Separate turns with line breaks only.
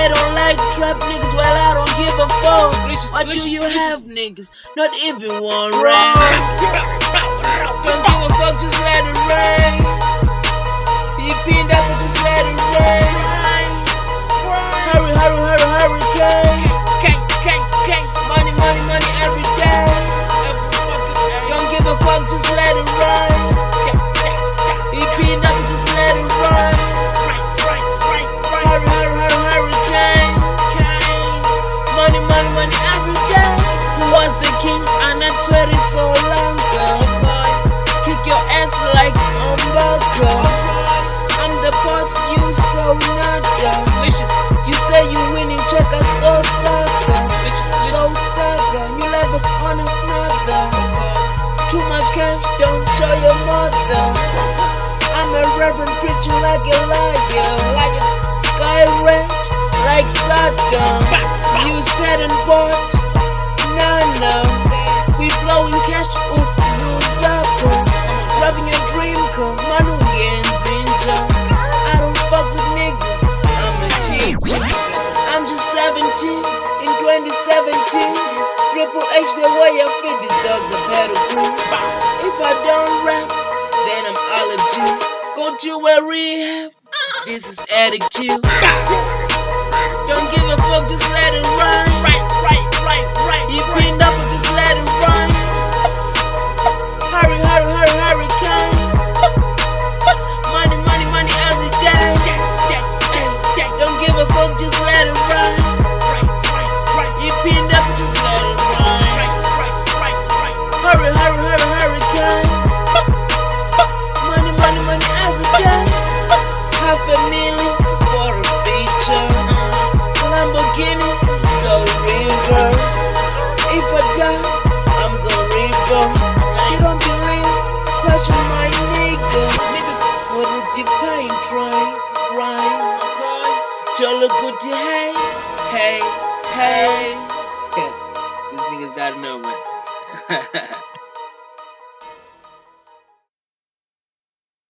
They don't like trap niggas, well I don't give a fuck. Why do you have niggas? Not even one rap. Don't give a fuck, just let it rain. You pinned up, just let it rain. Hurry, hurry, hurry, hurricane. Money, money, money every day. Don't give a fuck, just let it rain. You pinned up, just let it rain. Hurry, hurry, hurry, hurricane. Money, money, money every day. Who was the king? I'm not sweating so long ago. Kick your ass like Umberto. I'm the boss, you so nada. You say you winning, check us, go sucker. So sucker, you level on another. Too much cash, don't show your mother. I'm a reverend preaching like a liar. Sky red, like Saddam. You said and bought, no. We blowing cash, Zuzapo. Driving your dream car, Manungens in I don't fuck with niggas, I'm a teacher. I'm just 17 in 2017. Triple H the way I feed these dogs a pedigree. If I don't rap, then I'm allergy. Go to a rehab, this is attitude. Don't give a fuck, just let it run. You pinned up, just let it run. Hurry, hurry, hurry, hurricane. Money, money, money every day. Don't give a fuck, just let it run. You pinned up, just let it run. Hurry, hurry, hurry, hurricane. Money, money, money every day. $500,000 for a feature. Lamborghini, go reverse. If I die, I'm gon' reverse. You don't believe? Question my nigga. What would you pay? Try, right? Jolly good to hey. These niggas gotta know, man.